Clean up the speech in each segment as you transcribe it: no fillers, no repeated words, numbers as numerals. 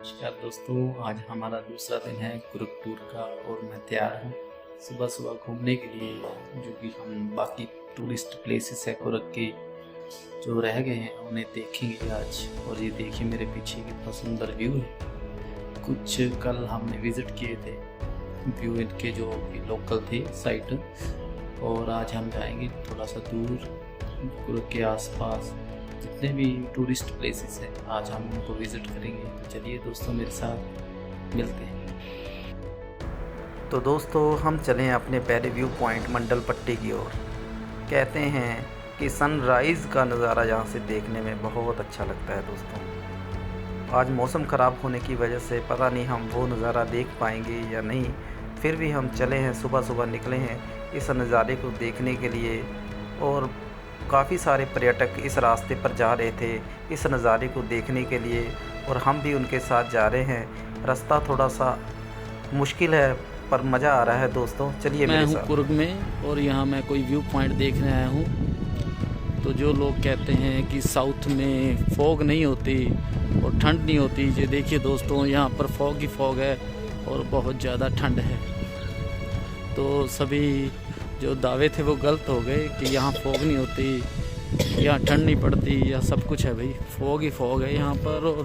नमस्कार दोस्तों, आज हमारा दूसरा दिन है कुर्ग टूर का और मैं तैयार हूँ सुबह सुबह घूमने के लिए, जो कि हम बाकी टूरिस्ट प्लेसेस है कुर्ग के जो रह गए हैं उन्हें देखेंगे आज। और ये देखिए मेरे पीछे कितना सुंदर व्यू है। कुछ कल हमने विज़िट किए थे व्यू इनके जो लोकल थे साइट, और आज हम जाएंगे थोड़ा सा दूर कुर्ग के आसपास जितने भी टूरिस्ट प्लेसेस हैं आज हम उनको विज़िट करेंगे। तो चलिए दोस्तों मेरे साथ मिलते हैं। तो दोस्तों हम चले हैं अपने पहले व्यू पॉइंट मंडल पट्टी की ओर। कहते हैं कि सनराइज़ का नज़ारा यहाँ से देखने में बहुत अच्छा लगता है दोस्तों। आज मौसम ख़राब होने की वजह से पता नहीं हम वो नज़ारा देख पाएंगे या नहीं, फिर भी हम चले हैं, सुबह सुबह निकले हैं इस नज़ारे को देखने के लिए। और काफ़ी सारे पर्यटक इस रास्ते पर जा रहे थे इस नज़ारे को देखने के लिए, और हम भी उनके साथ जा रहे हैं। रास्ता थोड़ा सा मुश्किल है पर मज़ा आ रहा है दोस्तों, चलिए मैं मेरे हूँ साथ। कुर्ग में और यहाँ मैं कोई व्यू पॉइंट देखने आया हूँ। तो जो लोग कहते हैं कि साउथ में फॉग नहीं होती और ठंड नहीं होती, ये देखिए दोस्तों यहाँ पर फॉग ही फॉग है और बहुत ज़्यादा ठंड है। तो सभी जो दावे थे वो गलत हो गए कि यहाँ फॉग नहीं होती, यहाँ ठंड नहीं पड़ती, या सब कुछ है भाई, फॉग ही फॉग है यहाँ पर और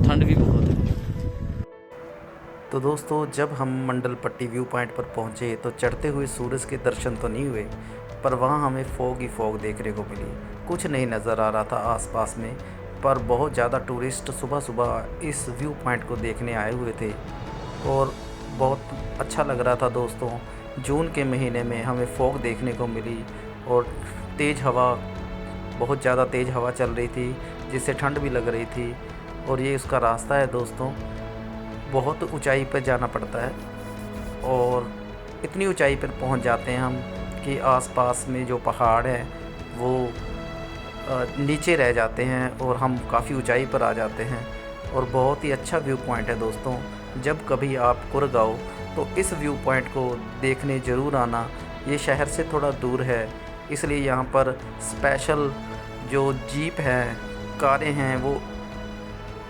ठंड भी बहुत है। तो दोस्तों जब हम मंडल पट्टी व्यू पॉइंट पर पहुँचे तो चढ़ते हुए सूरज के दर्शन तो नहीं हुए, पर वहाँ हमें फॉग ही फॉग देखने को मिली। कुछ नहीं नज़र आ रहा था आसपास में, पर बहुत ज़्यादा टूरिस्ट सुबह सुबह इस व्यू पॉइंट को देखने आए हुए थे और बहुत अच्छा लग रहा था दोस्तों। जून के महीने में हमें फॉग देखने को मिली और तेज़ हवा, बहुत ज़्यादा तेज़ हवा चल रही थी जिससे ठंड भी लग रही थी। और ये उसका रास्ता है दोस्तों, बहुत ऊंचाई पर जाना पड़ता है और इतनी ऊंचाई पर पहुंच जाते हैं हम कि आसपास में जो पहाड़ हैं वो नीचे रह जाते हैं और हम काफ़ी ऊंचाई पर आ जाते हैं। और बहुत ही अच्छा व्यू पॉइंट है दोस्तों। जब कभी आप कुर्ग आओ तो इस व्यू पॉइंट को देखने ज़रूर आना। ये शहर से थोड़ा दूर है, इसलिए यहाँ पर स्पेशल जो जीप हैं, कारें हैं, वो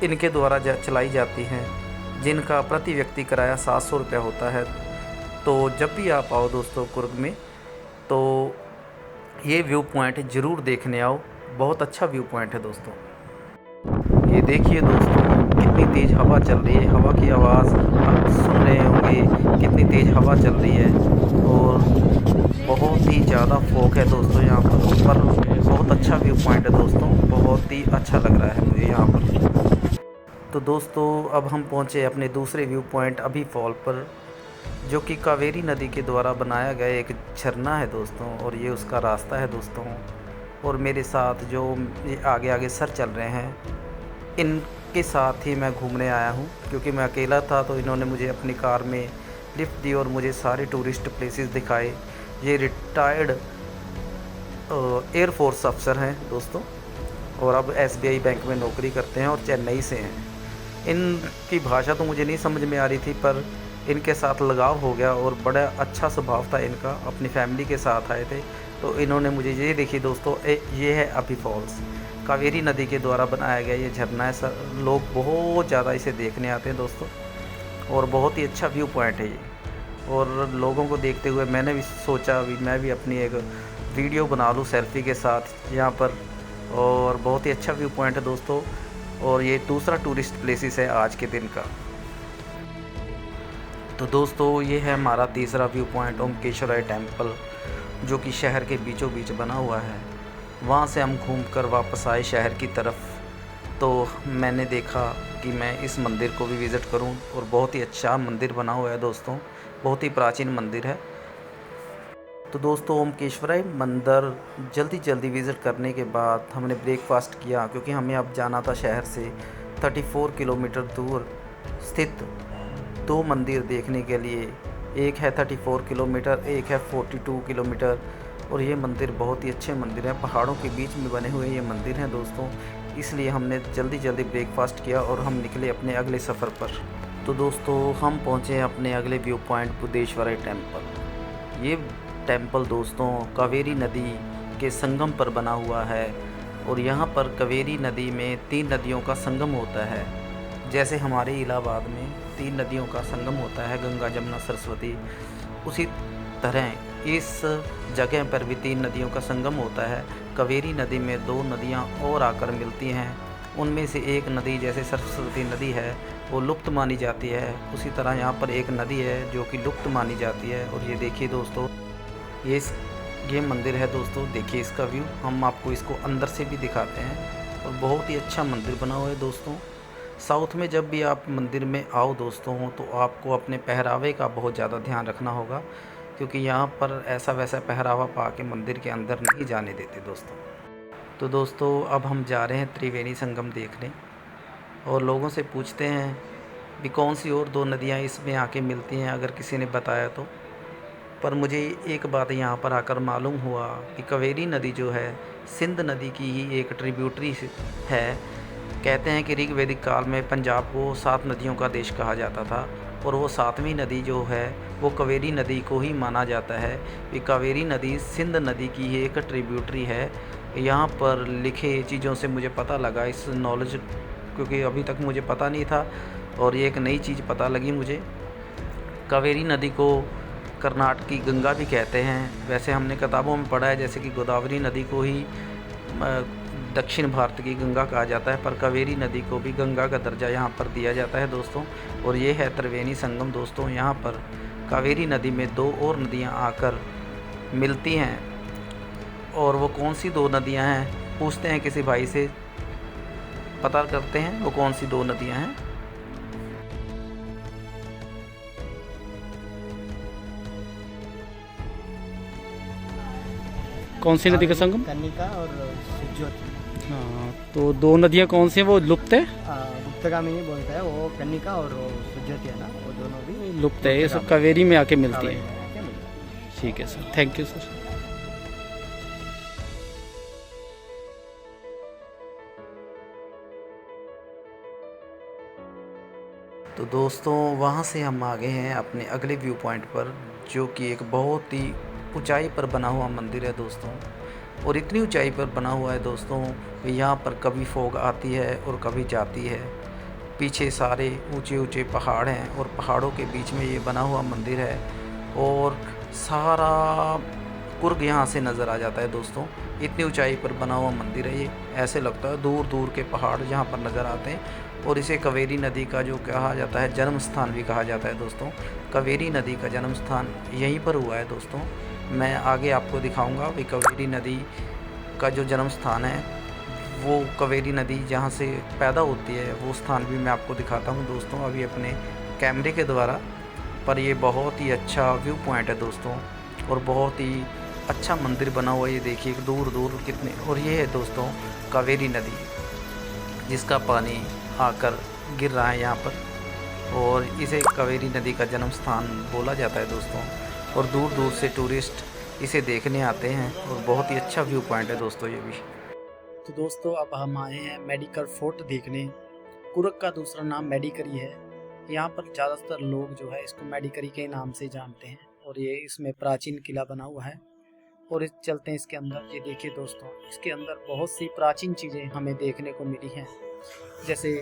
इनके द्वारा चलाई जाती हैं, जिनका प्रति व्यक्ति किराया 700 रुपये होता है। तो जब भी आप आओ दोस्तों कुर्ग में तो ये व्यू पॉइंट ज़रूर देखने आओ, बहुत अच्छा व्यू पॉइंट है दोस्तों। ये देखिए दोस्तों कितनी तेज़ हवा चल रही है, हवा की आवाज़ आप सुन रहे होंगे, कितनी तेज़ हवा चल रही है और बहुत ही ज़्यादा फॉग है दोस्तों यहाँ पर बहुत अच्छा व्यू पॉइंट है दोस्तों, बहुत ही अच्छा लग रहा है मुझे यहाँ पर। तो दोस्तों अब हम पहुँचे अपने दूसरे व्यू पॉइंट अभी फॉल पर, जो कि कावेरी नदी के द्वारा बनाया गया एक झरना है दोस्तों, और ये उसका रास्ता है दोस्तों। और मेरे साथ जो आगे आगे सर चल रहे हैं, इनके साथ ही मैं घूमने आया हूँ, क्योंकि मैं अकेला था तो इन्होंने मुझे अपनी कार में लिफ्ट दी और मुझे सारे टूरिस्ट प्लेसेस दिखाए। ये रिटायर्ड एयरफोर्स अफसर हैं दोस्तों, और अब SBI बैंक में नौकरी करते हैं और चेन्नई से हैं। इनकी भाषा तो मुझे नहीं समझ में आ रही थी, पर इनके साथ लगाव हो गया और बड़ा अच्छा स्वभाव था इनका। अपनी फैमिली के साथ आए थे तो इन्होंने मुझे, ये देखिए दोस्तों, ये है अभी फॉल्स, कावेरी नदी के द्वारा बनाया गया ये झरना है। सर लोग बहुत ज़्यादा इसे देखने आते हैं दोस्तों, और बहुत ही अच्छा व्यू पॉइंट है ये। और लोगों को देखते हुए मैंने भी सोचा अभी मैं भी अपनी एक वीडियो बना लूँ सेल्फ़ी के साथ यहाँ पर। और बहुत ही अच्छा व्यू पॉइंट है दोस्तों, और ये दूसरा टूरिस्ट प्लेसेस है आज के दिन का। तो दोस्तों ये है हमारा तीसरा व्यू पॉइंट ओमकेश्वराय टेम्पल, जो कि शहर के बीचों बीच बना हुआ है। वहाँ से हम घूमकर वापस आए शहर की तरफ, तो मैंने देखा कि मैं इस मंदिर को भी विज़िट करूं, और बहुत ही अच्छा मंदिर बना हुआ है दोस्तों, बहुत ही प्राचीन मंदिर है। तो दोस्तों ओमकेश्वराय मंदिर जल्दी जल्दी विज़िट करने के बाद हमने ब्रेकफास्ट किया, क्योंकि हमें अब जाना था शहर से 34 किलोमीटर दूर स्थित दो मंदिर देखने के लिए। एक है 34 किलोमीटर, एक है 42 किलोमीटर। और ये मंदिर बहुत ही अच्छे मंदिर हैं, पहाड़ों के बीच में बने हुए ये मंदिर हैं दोस्तों। इसलिए हमने जल्दी जल्दी ब्रेकफास्ट किया और हम निकले अपने अगले सफ़र पर। तो दोस्तों हम पहुँचे अपने अगले व्यू पॉइंट बुद्धेश्वराय टेम्पल। ये टेम्पल दोस्तों कावेरी नदी के संगम पर बना हुआ है, और यहाँ पर कावेरी नदी में 3 नदियों का संगम होता है। जैसे हमारे इलाहाबाद में 3 नदियों का संगम होता है, गंगा, जमुना, सरस्वती, उसी तरह इस जगह पर भी 3 नदियों का संगम होता है। कावेरी नदी में 2 नदियाँ और आकर मिलती हैं। उनमें से एक नदी जैसे सरस्वती नदी है वो लुप्त मानी जाती है, उसी तरह यहाँ पर एक नदी है जो कि लुप्त मानी जाती है। और ये देखिए दोस्तों, ये मंदिर है दोस्तों, देखिए इसका व्यू। हम आपको इसको अंदर से भी दिखाते हैं और बहुत ही अच्छा मंदिर बना हुआ है दोस्तों। साउथ में जब भी आप मंदिर में आओ दोस्तों तो आपको अपने पहरावे का बहुत ज़्यादा ध्यान रखना होगा, क्योंकि यहाँ पर ऐसा वैसा पहरावा पा के मंदिर के अंदर नहीं जाने देते दोस्तों। तो दोस्तों अब हम जा रहे हैं त्रिवेणी संगम देखने और लोगों से पूछते हैं भी कौन सी और 2 नदियाँ इसमें आके मिलती हैं, अगर किसी ने बताया तो। पर मुझे एक बात यहाँ पर आकर मालूम हुआ कि कावेरी नदी जो है सिंध नदी की ही एक ट्रिब्यूटरी है। कहते हैं कि ऋग्वैदिक काल में पंजाब को 7 नदियों का देश कहा जाता था और वो 7वीं नदी जो है वो कावेरी नदी को ही माना जाता है कि कावेरी नदी सिंध नदी की ही एक ट्रिब्यूटरी है। यहाँ पर लिखे चीज़ों से मुझे पता लगा, इस नॉलेज, क्योंकि अभी तक मुझे पता नहीं था और ये एक नई चीज़ पता लगी मुझे। कावेरी नदी को कर्नाटक की गंगा भी कहते हैं। वैसे हमने किताबों में पढ़ा है जैसे कि गोदावरी नदी को ही दक्षिण भारत की गंगा कहा जाता है, पर कावेरी नदी को भी गंगा का दर्जा यहाँ पर दिया जाता है दोस्तों। और ये है त्रिवेणी संगम दोस्तों। यहाँ पर कावेरी नदी में 2 और नदियाँ आकर मिलती हैं, और वो कौन सी 2 नदियाँ हैं पूछते हैं किसी भाई से, पता करते हैं वो कौन सी 2 नदियाँ हैं। कौन सी नदी का संगम? कन्निका और सुज्योति। हाँ, तो 2 नदियाँ कौन सी हैं, वो लुप्त है? गुप्तगामी नहीं बोलता है वो, कन्निका और वो सुज्योति है ना, वो दोनों भी लुप्त है, ये सब कावेरी में आके मिलती कावेरी है। में आके मिलती है। ठीक है सर, थैंक यू सर। तो दोस्तों वहाँ से हम आ गए हैं अपने अगले व्यू पॉइंट पर, जो कि एक बहुत ही ऊंचाई पर बना हुआ मंदिर है दोस्तों। और इतनी ऊंचाई पर बना हुआ है दोस्तों कि यहाँ पर कभी फॉग आती है और कभी जाती है। पीछे सारे ऊंचे ऊंचे पहाड़ हैं और पहाड़ों के बीच में ये बना हुआ मंदिर है और सारा कुर्ग यहाँ से नज़र आ जाता है दोस्तों। इतनी ऊंचाई पर बना हुआ मंदिर है ये, ऐसे लगता है दूर दूर के पहाड़ यहाँ पर नज़र आते हैं। और इसे कावेरी नदी का जो कहा जाता है जन्म स्थान भी कहा जाता है दोस्तों। कावेरी नदी का जन्म स्थान यहीं पर हुआ है दोस्तों। मैं आगे आपको दिखाऊंगा कि कावेरी नदी का जो जन्म स्थान है वो कावेरी नदी जहाँ से पैदा होती है वो स्थान भी मैं आपको दिखाता हूँ दोस्तों अभी अपने कैमरे के द्वारा। पर ये बहुत ही अच्छा व्यू पॉइंट है दोस्तों और बहुत ही अच्छा मंदिर बना हुआ है। ये देखिए दूर दूर कितने, और ये है दोस्तों कावेरी नदी जिसका पानी आकर गिर रहा है यहाँ पर, और इसे कावेरी नदी का जन्म स्थान बोला जाता है दोस्तों। और दूर दूर से टूरिस्ट इसे देखने आते हैं और बहुत ही अच्छा व्यू पॉइंट है दोस्तों ये भी। तो दोस्तों अब हम आए हैं मेडिकल फोर्ट देखने। कुर्ग का दूसरा नाम मेडिकरी है। यहाँ पर ज़्यादातर लोग जो है इसको मेडिकरी के नाम से जानते हैं और ये इसमें प्राचीन किला बना हुआ है। और इस चलते हैं इसके अंदर। ये देखिए दोस्तों, इसके अंदर बहुत सी प्राचीन चीज़ें हमें देखने को मिली हैं, जैसे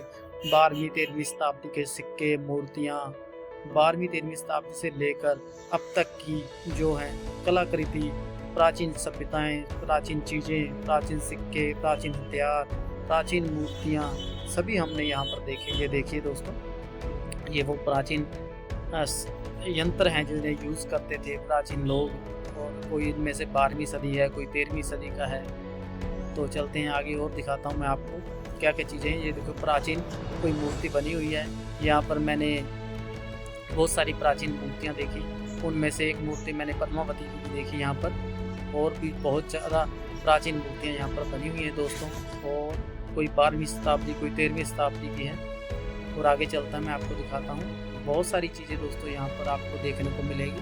12वीं 13वीं शताब्दी के सिक्के, मूर्तियाँ, 12वीं 13वीं शताब्दी से लेकर अब तक की जो है कलाकृति, प्राचीन सभ्यताएं, प्राचीन चीज़ें, प्राचीन सिक्के, प्राचीन हथियार, प्राचीन मूर्तियाँ, सभी हमने यहाँ पर देखे। ये देखिए दोस्तों, ये वो प्राचीन यंत्र हैं जिन्हें यूज़ करते थे प्राचीन लोग, और कोई इनमें से 12वीं सदी है, कोई 13वीं सदी का है। तो चलते हैं आगे और दिखाता हूँ मैं आपको क्या क्या चीज़ें हैं। ये देखो प्राचीन कोई मूर्ति बनी हुई है। यहाँ पर मैंने बहुत सारी प्राचीन मूर्तियाँ देखी, उनमें से एक मूर्ति मैंने पद्मावती की भी देखी यहाँ पर, और भी बहुत ज़्यादा प्राचीन मूर्तियाँ यहाँ पर बनी हुई हैं दोस्तों। और कोई 12वीं शताब्दी, कोई 13वीं शताब्दी की है। और आगे चलता मैं आपको दिखाता हूँ। बहुत सारी चीज़ें दोस्तों यहाँ पर आपको देखने को मिलेगी,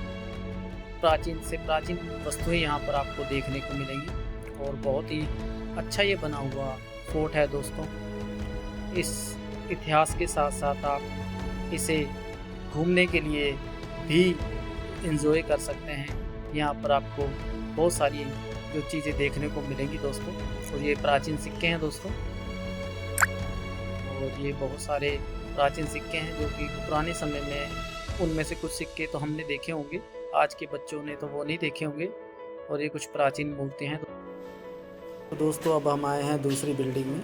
प्राचीन से प्राचीन वस्तुएं यहाँ पर आपको देखने को मिलेंगी। और बहुत ही अच्छा ये बना हुआ फोर्ट है दोस्तों। इस इतिहास के साथ साथ आप इसे घूमने के लिए भी इंजॉय कर सकते हैं। यहाँ पर आपको बहुत सारी जो चीज़ें देखने को मिलेंगी दोस्तों। और ये प्राचीन सिक्के हैं दोस्तों, और ये बहुत सारे प्राचीन सिक्के हैं जो कि पुराने समय में, उनमें से कुछ सिक्के तो हमने देखे होंगे, आज के बच्चों ने तो वो नहीं देखे होंगे। और ये कुछ प्राचीन मूर्तियाँ हैं। तो दोस्तों अब हम आए हैं दूसरी बिल्डिंग में।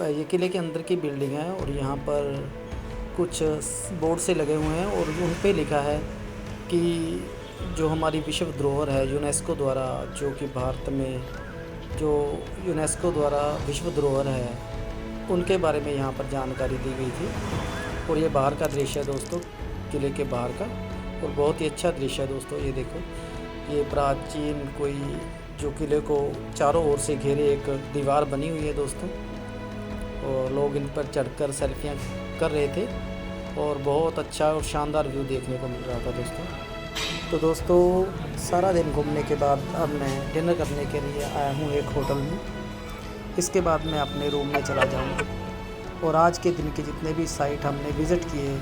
ये किले के अंदर की बिल्डिंग है और यहाँ पर कुछ बोर्ड से लगे हुए हैं और उन पे लिखा है कि जो हमारी विश्व धरोहर है यूनेस्को द्वारा, जो कि भारत में जो यूनेस्को द्वारा विश्व धरोहर है, उनके बारे में यहाँ पर जानकारी दी गई थी। और ये बाहर का दृश्य है दोस्तों, किले के बाहर का, और बहुत ही अच्छा दृश्य है दोस्तों। ये देखो, ये प्राचीन कोई जो किले को चारों ओर से घेरे एक दीवार बनी हुई है दोस्तों, और लोग इन पर चढ़कर सेल्फियाँ कर रहे थे और बहुत अच्छा और शानदार व्यू देखने को मिल रहा था दोस्तों। तो दोस्तों सारा दिन घूमने के बाद अब मैं डिनर करने के लिए आया हूँ एक होटल में। इसके बाद मैं अपने रूम में चला जाऊँगा और आज के दिन के जितने भी साइट हमने विज़िट किए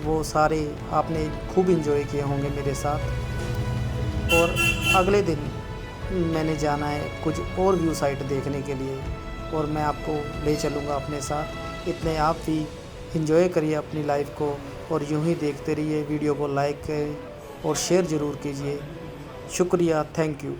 वो सारे आपने खूब इंजॉय किए होंगे मेरे साथ। और अगले दिन मैंने जाना है कुछ और व्यू साइट देखने के लिए और मैं आपको ले चलूँगा अपने साथ। इतने आप भी इंजॉय करिए अपनी लाइफ को और यूँ ही देखते रहिए। वीडियो को लाइक करें और शेयर ज़रूर कीजिए। शुक्रिया, थैंक यू।